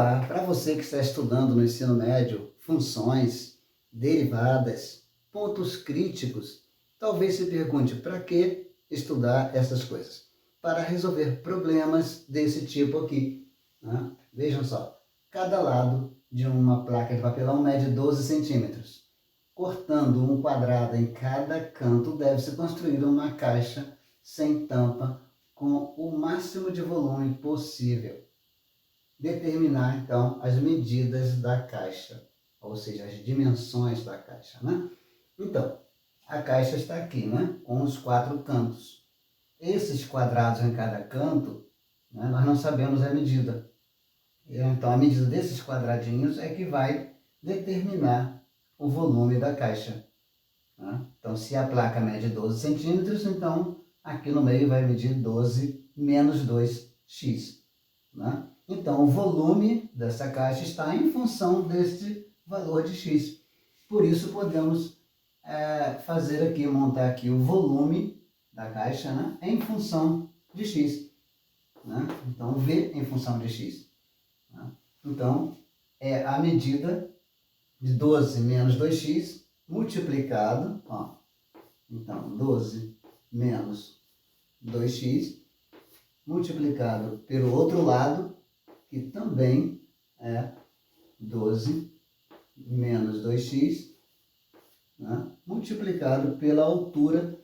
Olá, para você que está estudando no ensino médio, funções, derivadas, pontos críticos, talvez se pergunte para que estudar essas coisas? Para resolver problemas desse tipo aqui, né? Vejam só, cada lado de uma placa de papelão mede 12 centímetros. Cortando um quadrado em cada canto, deve-se construir uma caixa sem tampa com o máximo de volume possível. Determinar, então, as medidas da caixa, ou seja, as dimensões da caixa, né? Então, a caixa está aqui, né? Com os 4 cantos. Esses quadrados em cada canto, né, nós não sabemos a medida. Então, a medida desses quadradinhos é que vai determinar o volume da caixa, né? Então, se a placa mede 12 centímetros, então aqui no meio vai medir 12 menos 2x, né? Então, o volume dessa caixa está em função deste valor de x. Por isso, podemos fazer aqui, montar aqui o volume da caixa, né, em função de x, né? Então, V em função de x, né? Então, é a medida de 12 menos 2x multiplicado, ó. Então, 12 menos 2x multiplicado pelo outro lado, que também é 12 menos 2x, né, multiplicado pela altura,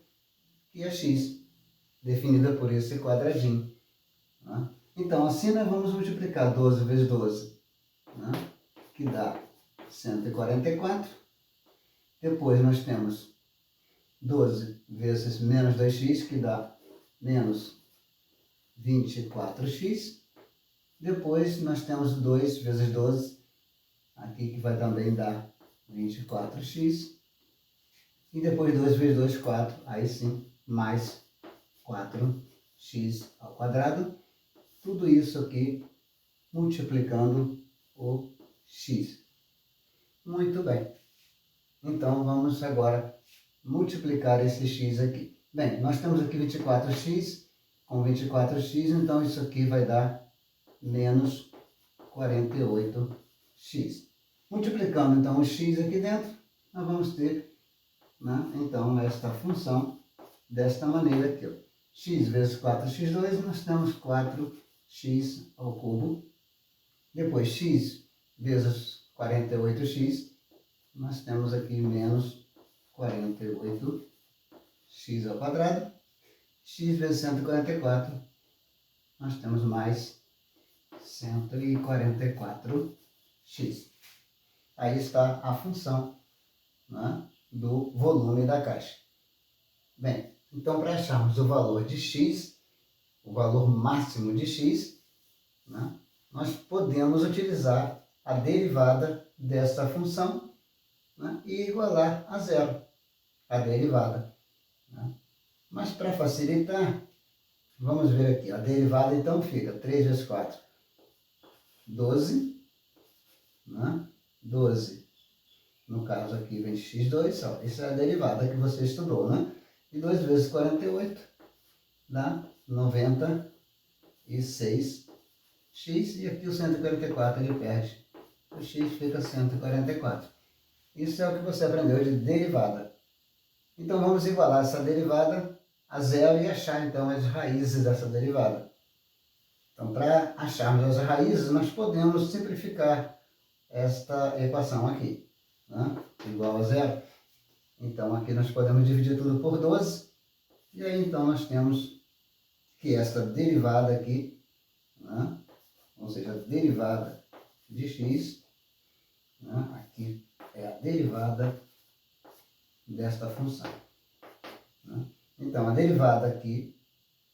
que é x, definida por esse quadradinho, né? Então, assim nós vamos multiplicar 12 vezes 12, né, que dá 144. Depois nós temos 12 vezes menos 2x, que dá menos 24x. Depois nós temos 2 vezes 12, aqui que vai também dar 24x. E depois 2 vezes 2, 4, aí sim, mais 4x ao quadrado. Tudo isso aqui multiplicando o x. Muito bem. Então vamos agora multiplicar esse x aqui. Bem, nós temos aqui 24x com 24x, então isso aqui vai dar menos 48x. Multiplicando então o x aqui dentro, nós vamos ter, né, então esta função desta maneira aqui, ó. X vezes 4x2, nós temos 4x ao cubo. Depois x vezes 48x, nós temos aqui menos 48x ao quadrado. X vezes 144, nós temos mais 144x. Aí está a função, né, do volume da caixa. Bem, então para acharmos o valor de x, o valor máximo de x, né, nós podemos utilizar a derivada dessa função, né, e igualar a zero a derivada, né? Mas para facilitar, vamos ver aqui, a derivada então fica 3 vezes 4, 12, né? 12, no caso aqui vem x2, ó, isso é a derivada que você estudou, né? E 2 vezes 48 dá 96x, e aqui o 144 ele perde, o x fica 144. Isso é o que você aprendeu de derivada. Então vamos igualar essa derivada a zero e achar então as raízes dessa derivada. Então, para acharmos as raízes, nós podemos simplificar esta equação aqui, né? Igual a zero. Então aqui nós podemos dividir tudo por 12, e aí então nós temos que esta derivada aqui, né, ou seja, a derivada de x, né, aqui é a derivada desta função, né? Então, a derivada aqui,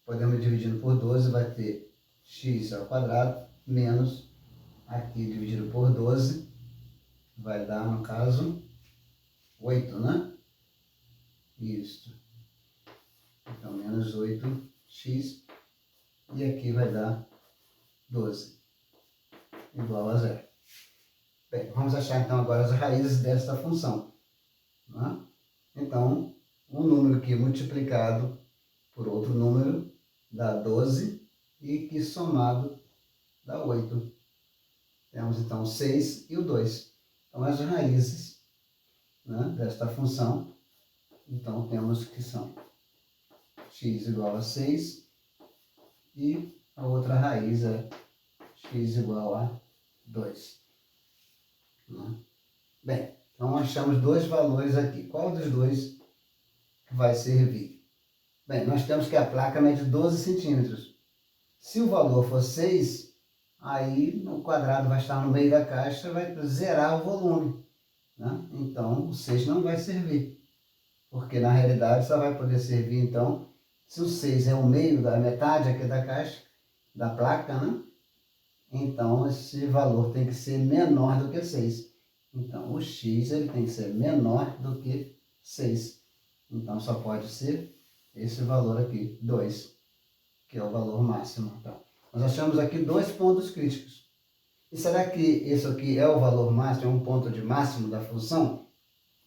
podemos dividir por 12, vai ter x ao quadrado, menos, aqui dividido por 12, vai dar, no caso, 8, né? Isso. Então, menos 8x, e aqui vai dar 12, igual a zero. Bem, vamos achar então agora as raízes desta função, né? Então, um número que multiplicado por outro número dá 12 e que somado dá 8. Temos então o 6 e o 2. Então as raízes, né, desta função, então temos que são x igual a 6 e a outra raiz é x igual a 2. Né? Bem, então achamos dois valores aqui. Qual dos dois vai servir? Bem, nós temos que a placa mede 12 centímetros. Se o valor for 6, aí o quadrado vai estar no meio da caixa, vai zerar o volume. Né? Então, o 6 não vai servir. Porque, na realidade, só vai poder servir, então, se o 6 é o meio da metade aqui da caixa, da placa, né? Então, esse valor tem que ser menor do que 6. Então, o x ele tem que ser menor do que 6. Então, só pode ser esse valor aqui, 2, que é o valor máximo. Então, nós achamos aqui dois pontos críticos. E será que isso aqui é o valor máximo, é um ponto de máximo da função?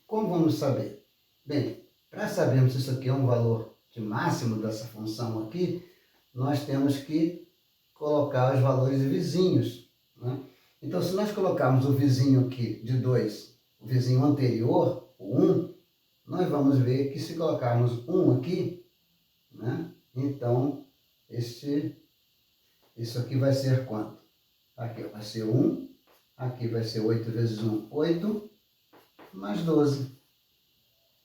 Como vamos saber? Bem, para sabermos se isso aqui é um valor de máximo dessa função aqui, nós temos que colocar os valores vizinhos. Né? Então, se nós colocarmos o vizinho aqui de 2, o vizinho anterior, o 1, nós vamos ver que se colocarmos 1 aqui, né? Então, isso aqui vai ser quanto? Aqui vai ser 1, aqui vai ser 8 vezes 1, 8, mais 12.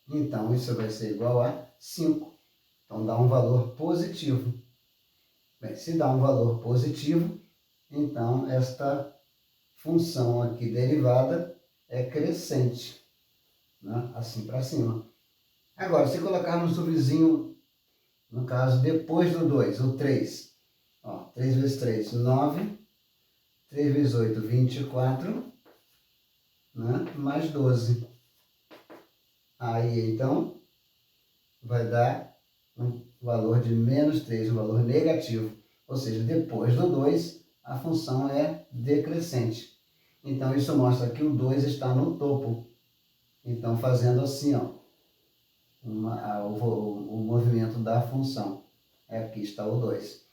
Então, isso vai ser igual a 5. Então, dá um valor positivo. Bem, se dá um valor positivo, então esta função aqui derivada é crescente, né? Assim para cima. Agora, se colocarmos o vizinho, no caso, depois do 2, o 3. Ó, 3 vezes 3, 9. 3 vezes 8, 24. Né? Mais 12. Aí, então, vai dar um valor de menos 3, um valor negativo. Ou seja, depois do 2, a função é decrescente. Então, isso mostra que o 2 está no topo. Então, fazendo assim, ó, o movimento da função. Aqui está o 2.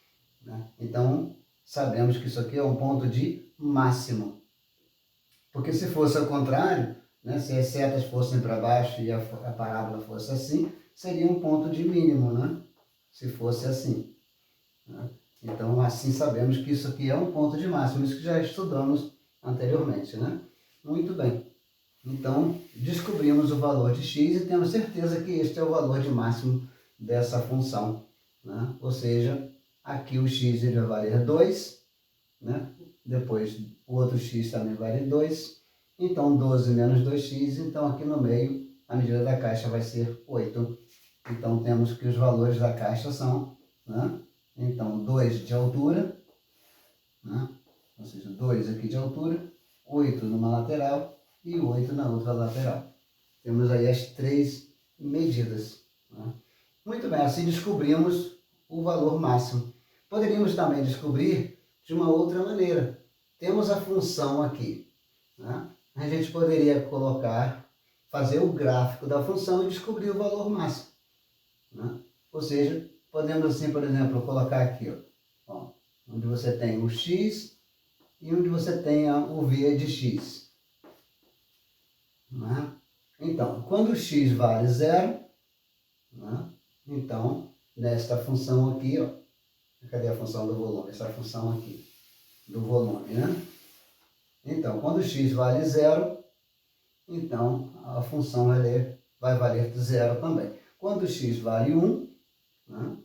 Né? Então, sabemos que isso aqui é um ponto de máximo. Porque se fosse ao contrário, né, se as setas fossem para baixo e a parábola fosse assim, seria um ponto de mínimo, né? Se fosse assim. Né? Então, assim sabemos que isso aqui é um ponto de máximo, isso que já estudamos anteriormente, né? Muito bem. Então, descobrimos o valor de x e temos certeza que este é o valor de máximo dessa função. Né? Ou seja, aqui o x ele vai valer 2, né? Depois o outro x também vale 2. Então, 12 menos 2x, então aqui no meio a medida da caixa vai ser 8. Então, temos que os valores da caixa são, né? Então, 2 de altura, né? Ou seja, 2 aqui de altura, 8 numa lateral e 8 na outra lateral. Temos aí as três medidas. Né? Muito bem, assim descobrimos o valor máximo. Poderíamos também descobrir de uma outra maneira. Temos a função aqui. Né? A gente poderia fazer o gráfico da função e descobrir o valor máximo. Né? Ou seja, podemos assim, por exemplo, colocar aqui, ó, onde você tem o x e onde você tem o v de x. Né? Então, quando o x vale 0, né? Então, nesta função aqui, ó, cadê a função do volume? Essa função aqui, do volume, né? Então, quando x vale 0, então a função vai valer 0 também. Quando x vale 1, né?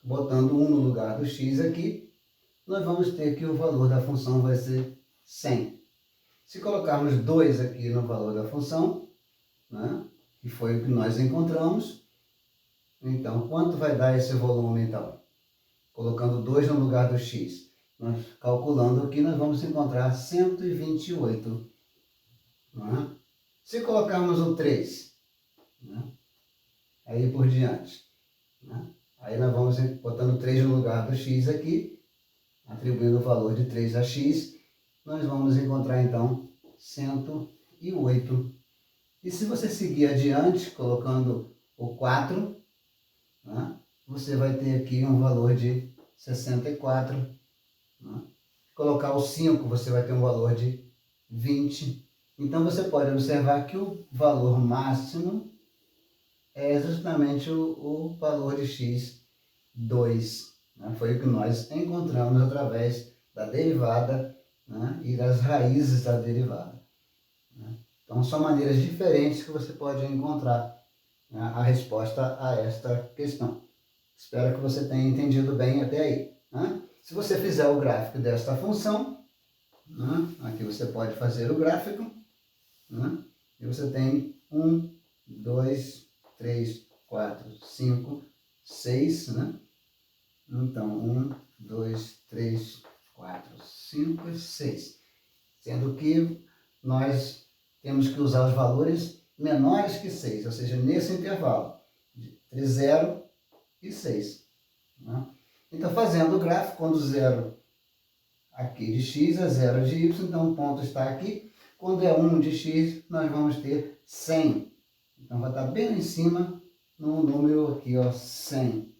Botando 1 no lugar do x aqui, nós vamos ter que o valor da função vai ser 100. Se colocarmos 2 aqui no valor da função, né? Que foi o que nós encontramos, então quanto vai dar esse volume então? Colocando 2 no lugar do x, nós calculando aqui, nós vamos encontrar 128. Né? Se colocarmos o 3, né? Aí por diante, né? Aí nós vamos botando 3 no lugar do x aqui, atribuindo o valor de 3 a x, nós vamos encontrar então 108. E se você seguir adiante, colocando o 4, né? Você vai ter aqui um valor de 64. Né? colocar o 5, você vai ter um valor de 20. Então, você pode observar que o valor máximo é justamente o valor de x2. Né? Foi o que nós encontramos através da derivada, né? E das raízes da derivada. Né? Então, são maneiras diferentes que você pode encontrar, né, a resposta a esta questão. Espero que você tenha entendido bem até aí. Né? Se você fizer o gráfico desta função, né, aqui você pode fazer o gráfico, né, e você tem 1, 2, 3, 4, 5, 6, né? Então, 1, 2, 3, 4, 5 e 6. Sendo que nós temos que usar os valores menores que 6, ou seja, nesse intervalo, entre 0 e 6. Né? Então, fazendo o gráfico, quando 0 aqui de x é 0 de y, então o ponto está aqui. Quando é 1 de x, nós vamos ter 100. Então, vai estar bem lá em cima, no número aqui, ó, 100.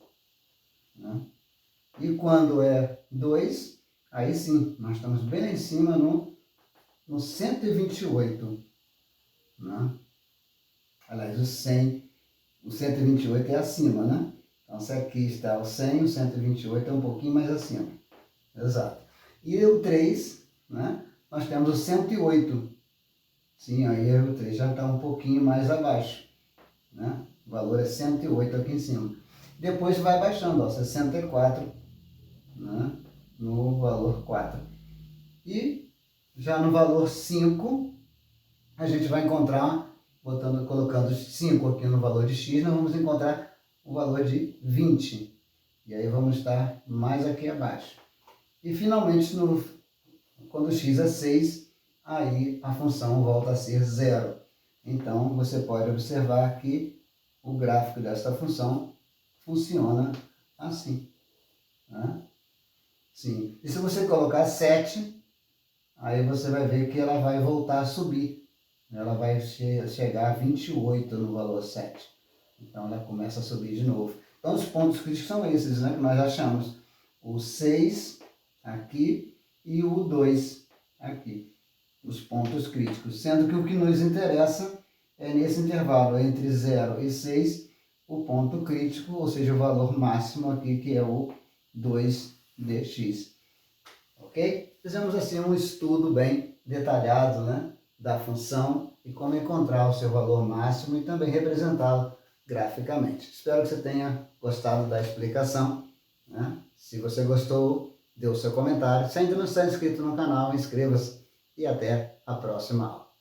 Né? E quando é 2, aí sim, nós estamos bem lá em cima no 128. Né? Aliás, o 100, o 128 é acima, né? Então, se aqui está o 100, o 128 é um pouquinho mais acima. Exato. E o 3, né? Nós temos o 108. Sim, aí o 3 já está um pouquinho mais abaixo. Né? O valor é 108 aqui em cima. Depois vai baixando, ó, 64, né? No valor 4. E já no valor 5, a gente vai encontrar, colocando 5 aqui no valor de x, nós vamos encontrar o valor de 20. E aí vamos estar mais aqui abaixo. E finalmente, quando x é 6, aí a função volta a ser 0. Então, você pode observar que o gráfico desta função funciona assim. Né? Sim. E se você colocar 7, aí você vai ver que ela vai voltar a subir. Ela vai chegar a 28 no valor 7. Então, ela começa a subir de novo. Então, os pontos críticos são esses, né, que nós achamos. O 6 aqui e o 2 aqui. Os pontos críticos. Sendo que o que nos interessa é nesse intervalo entre 0 e 6, o ponto crítico, ou seja, o valor máximo aqui, que é o 2dx. Ok? Fizemos assim um estudo bem detalhado, né, da função e como encontrar o seu valor máximo e também representá-lo graficamente. Espero que você tenha gostado da explicação. Né? Se você gostou, dê o seu comentário. Se ainda não está inscrito no canal, inscreva-se e até a próxima aula.